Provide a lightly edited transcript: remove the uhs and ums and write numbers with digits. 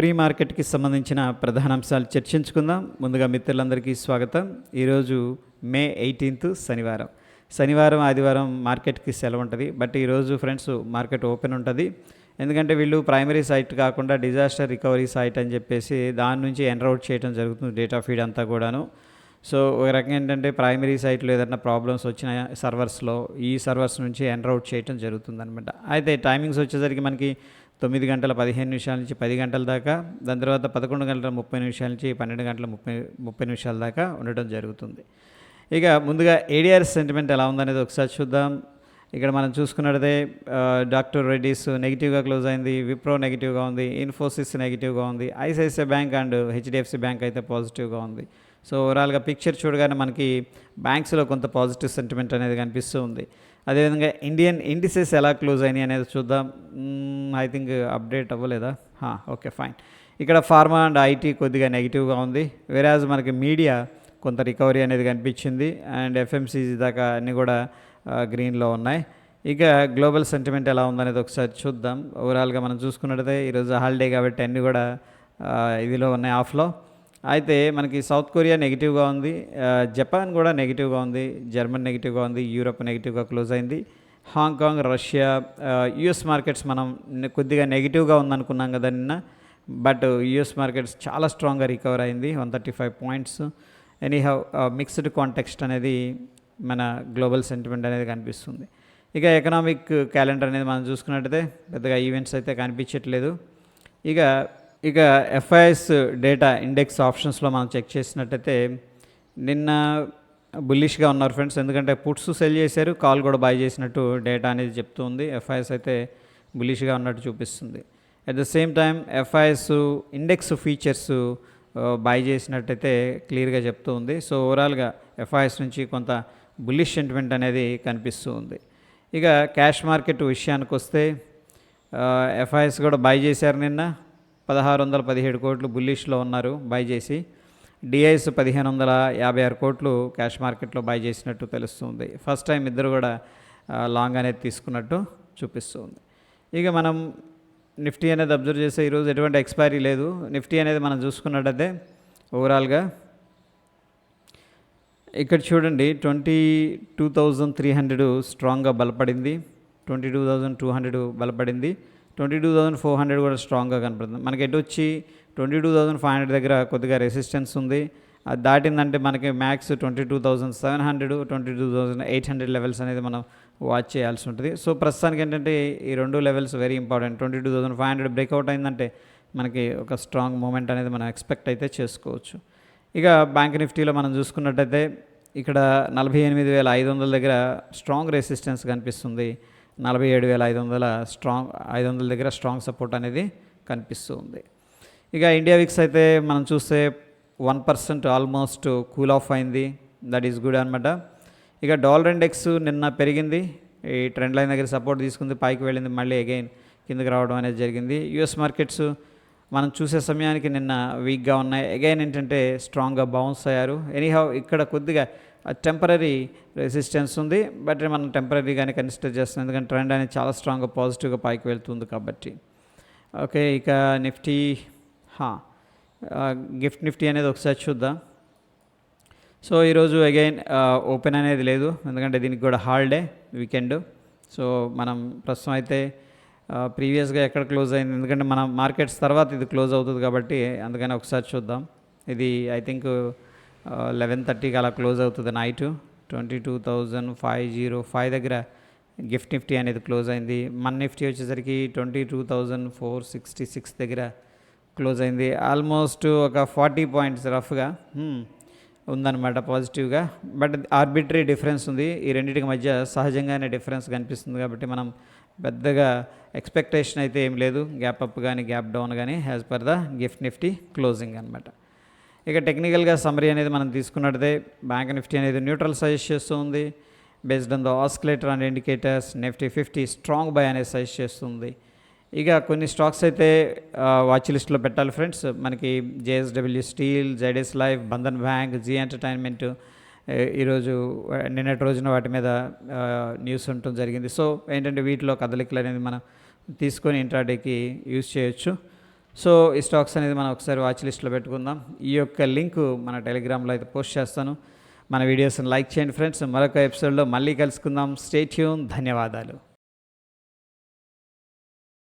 Pre మార్కెట్కి సంబంధించిన ప్రధాన అంశాలు చర్చించుకుందాం. ముందుగా మిత్రులందరికీ స్వాగతం. ఈరోజు మే 18 శనివారం ఆదివారం మార్కెట్కి సెలవు ఉంటుంది. బట్ ఈరోజు ఫ్రెండ్స్ మార్కెట్ ఓపెన్ ఉంటుంది. ఎందుకంటే వీళ్ళు ప్రైమరీ సైట్ కాకుండా డిజాస్టర్ రికవరీ సైట్ అని చెప్పేసి దాని నుంచి ఎన్రౌట్ చేయడం జరుగుతుంది డేటా ఫీడ్ అంతా కూడాను. సో ఒక రకంగా ఏంటంటే ప్రైమరీ సైట్లో ఏదైనా ప్రాబ్లమ్స్ వచ్చిన సర్వర్స్లో ఈ సర్వర్స్ నుంచి ఎన్రౌట్ చేయడం జరుగుతుంది అనమాట. అయితే టైమింగ్స్ వచ్చేసరికి మనకి 9 గంటల 15 నిమిషాల నుంచి 10 గంటల దాకా, దాని తర్వాత 11 గంటల 30 నిమిషాల నుంచి 12 గంటల 30 నిమిషాల దాకా ఉండటం జరుగుతుంది. ఇక ముందుగా ఏడిఆర్ సెంటిమెంట్ ఎలా ఉందనేది ఒకసారి చూద్దాం. ఇక్కడ మనం చూసుకున్నట్లయితే డాక్టర్ రెడ్డీస్ నెగిటివ్గా క్లోజ్ అయింది, విప్రో నెగిటివ్గా ఉంది, ఇన్ఫోసిస్ నెగిటివ్గా ఉంది, ICICI bank and HDFC bank అయితే పాజిటివ్గా ఉంది. సో ఓవరాల్గా పిక్చర్ చూడగానే మనకి బ్యాంక్స్లో కొంత పాజిటివ్ సెంటిమెంట్ అనేది కనిపిస్తూ ఉంది. అదేవిధంగా ఇండియన్ ఇండిసెస్ ఎలా క్లోజ్ అయినాయి అనేది చూద్దాం. ఐ థింక్ అప్డేట్ అవ్వలేదా? Okay fine. ఇక్కడ ఫార్మా అండ్ ఐటీ కొద్దిగా నెగిటివ్గా ఉంది, వేరాజ్ మనకి మీడియా కొంత రికవరీ అనేది కనిపించింది అండ్ ఎఫ్ఎంసీజీ దాకా అన్నీ కూడా గ్రీన్లో ఉన్నాయి. ఇక గ్లోబల్ సెంటిమెంట్ ఎలా ఉందనేది ఒకసారి చూద్దాం. ఓవరాల్గా మనం చూసుకున్నట్టయితే ఈరోజు హాలిడే కాబట్టి అన్నీ కూడా ఇదిలో ఉన్నాయి, ఆఫ్లో. అయితే మనకి సౌత్ కొరియా నెగిటివ్గా ఉంది, జపాన్ కూడా నెగిటివ్గా ఉంది, జర్మన్ నెగిటివ్గా ఉంది, యూరప్ నెగిటివ్గా క్లోజ్ అయింది. హాంకాంగ్, రష్యా, యుఎస్ మార్కెట్స్ మనం కొద్దిగా నెగిటివ్గా ఉందనుకున్నాం కదా నిన్న, బట్ యుఎస్ మార్కెట్స్ చాలా స్ట్రాంగ్గా రికవర్ అయింది, 135 పాయింట్స్. ఎనీహౌ మిక్స్డ్ కాంటెక్స్ట్ అనేది మన గ్లోబల్ సెంటిమెంట్ అనేది కనిపిస్తుంది. ఇక ఎకనామిక్ క్యాలెండర్ అనేది మనం చూసుకున్నట్టయితే పెద్దగా ఈవెంట్స్ అయితే కనిపించట్లేదు. ఇక ఎఫ్ఐఎస్ డేటా ఇండెక్స్ ఆప్షన్స్లో మనం చెక్ చేసినట్టయితే నిన్న బుల్లిష్గా ఉన్నారు ఫ్రెండ్స్, ఎందుకంటే పుట్స్ సెల్ చేశారు, కాల్ కూడా బై చేసినట్టు డేటా అనేది చెప్తుంది. ఎఫ్ఐఎస్ అయితే బుల్లిష్గా ఉన్నట్టు చూపిస్తుంది. At the same time FIIs index futures buy చేసినట్టయితే క్లియర్గా చెప్తూ ఉంది. సో ఓవరాల్గా ఎఫ్ఐఎస్ నుంచి కొంత బుల్లిష్ సెంటిమెంట్ అనేది కనిపిస్తూ ఉంది. ఇక క్యాష్ మార్కెట్ విషయానికి వస్తే ఎఫ్ఐఎస్ కూడా బై చేశారు నిన్న, 1617 కోట్లు బుల్లిష్లో ఉన్నారు బై చేసి. డిఐఎస్ 1556 కోట్లు క్యాష్ మార్కెట్లో బై చేసినట్టు తెలుస్తుంది. ఫస్ట్ టైం ఇద్దరు కూడా లాంగ్ అనేది తీసుకున్నట్టు చూపిస్తుంది. ఇక మనం నిఫ్టీ అనేది అబ్జర్వ్ చేస్తే ఈరోజు ఎటువంటి ఎక్స్పైరీ లేదు. నిఫ్టీ అనేది మనం చూసుకున్నట్టయితే ఓవరాల్గా ఇక్కడ చూడండి 22,300 స్ట్రాంగ్గా బలపడింది, 22,200 బలపడింది, 22,400 కూడా స్ట్రాంగ్గా కనపడుతుంది. మనకి ఎటు వచ్చి 22,500 దగ్గర కొద్దిగా రెసిస్టెన్స్ ఉంది. అది దాటిందంటే మనకి మ్యాక్స్ 22,700, 22,800 లెవెల్స్ అనేది మనం వాచ్ చేయాల్సి ఉంటుంది. సో ప్రస్తుతానికి ఏంటంటే ఈ రెండు లెవెల్స్ వెరీ ఇంపార్టెంట్. 22,500 బ్రేక్అవుట్ అయిందంటే మనకి ఒక స్ట్రాంగ్ మూమెంట్ అనేది మనం ఎక్స్పెక్ట్ అయితే చేసుకోవచ్చు. ఇక బ్యాంక్ నిఫ్టీలో మనం చూసుకున్నట్టయితే ఇక్కడ 48,500 దగ్గర స్ట్రాంగ్ రెసిస్టెన్స్ కనిపిస్తుంది, 47,500 దగ్గర స్ట్రాంగ్ సపోర్ట్ అనేది కనిపిస్తుంది. ఇక ఇండియా విక్స్ అయితే మనం చూస్తే 1% ఆల్మోస్ట్ కూల్ ఆఫ్ అయింది, దట్ ఈస్ గుడ్ అనమాట. ఇక డాలర్ ఇండెక్స్ నిన్న పెరిగింది, ఈ ట్రెండ్ లైన్ దగ్గర సపోర్ట్ తీసుకుంది, పైకి వెళ్ళింది, మళ్ళీ అగైన్ కిందకి రావడం అనేది జరిగింది. యుఎస్ మార్కెట్స్ మనం చూసే సమయానికి నిన్న వీక్గా ఉన్నాయి, అగైన్ ఏంటంటే స్ట్రాంగ్గా బౌన్స్ అయ్యారు. ఎనీహౌ ఇక్కడ కొద్దిగా టెంపరీ రెసిస్టెన్స్ ఉంది, బట్ మనం టెంపరీగానే కన్సిడర్ చేస్తున్నాం, ఎందుకంటే ట్రెండ్ అనేది చాలా స్ట్రాంగ్గా పాజిటివ్గా పైకి వెళ్తుంది కాబట్టి. ఓకే, ఇక నిఫ్టీ గిఫ్ట్ నిఫ్టీ అనేది ఒకసారి చూద్దాం. సో ఈరోజు అగైన్ ఓపెన్ అనేది లేదు, ఎందుకంటే దీనికి కూడా హాలిడే వీకెండ్. సో మనం ప్రస్తుతం అయితే ప్రీవియస్గా ఎక్కడ క్లోజ్ అయింది, ఎందుకంటే మన మార్కెట్స్ తర్వాత ఇది క్లోజ్ అవుతుంది కాబట్టి అందుకని ఒకసారి చూద్దాం. ఇది ఐ థింక్ 11:30కి అలా క్లోజ్ అవుతుంది నైట్. 22,505 దగ్గర గిఫ్ట్ నిఫ్టీ అనేది క్లోజ్ అయింది. మన నిఫ్టీ వచ్చేసరికి 22,466 దగ్గర క్లోజ్ అయింది. ఆల్మోస్ట్ ఒక 40 పాయింట్స్ రఫ్గా ఉందన్నమాట పాజిటివ్గా, బట్ ఆర్బిటరీ డిఫరెన్స్ ఉంది. ఈ రెండింటికి మధ్య సహజంగానే డిఫరెన్స్ కనిపిస్తుంది కాబట్టి మనం పెద్దగా ఎక్స్పెక్టేషన్ అయితే ఏం లేదు, గ్యాప్ అప్ కానీ గ్యాప్ డౌన్ కానీ as per the gift Nifty closing అనమాట. ఇక టెక్నికల్గా సమ్మరీ అనేది మనం తీసుకున్నట్టయితే బ్యాంక్ నిఫ్టీ అనేది న్యూట్రల్ సజెస్ట్ చేస్తుంది based on the oscillator and indicators. Nifty 50 strong by అనేది సజెస్ట్ చేస్తుంది. ఇక కొన్ని స్టాక్స్ అయితే వాచ్ లిస్ట్లో పెట్టాలి ఫ్రెండ్స్. మనకి JSW steel, Zydus life, Bandhan bank, Zee entertainment ఈరోజు నిన్నటి రోజున వాటి మీద న్యూస్ ఉండటం జరిగింది. సో ఏంటంటే వీటిలో కదలికలు అనేది మనం తీసుకొని ఇంట్రాడేకి యూజ్ చేయొచ్చు. సో ఈ స్టాక్స్ అనేది మనం ఒకసారి వాచ్ లిస్ట్లో పెట్టుకుందాం. ఈ యొక్క లింక్ మన టెలిగ్రామ్లో అయితే పోస్ట్ చేస్తాను. మన వీడియోస్ని లైక్ చేయండి ఫ్రెండ్స్. మరొక ఎపిసోడ్లో మళ్ళీ కలుసుకుందాం. Stay tune. ధన్యవాదాలు.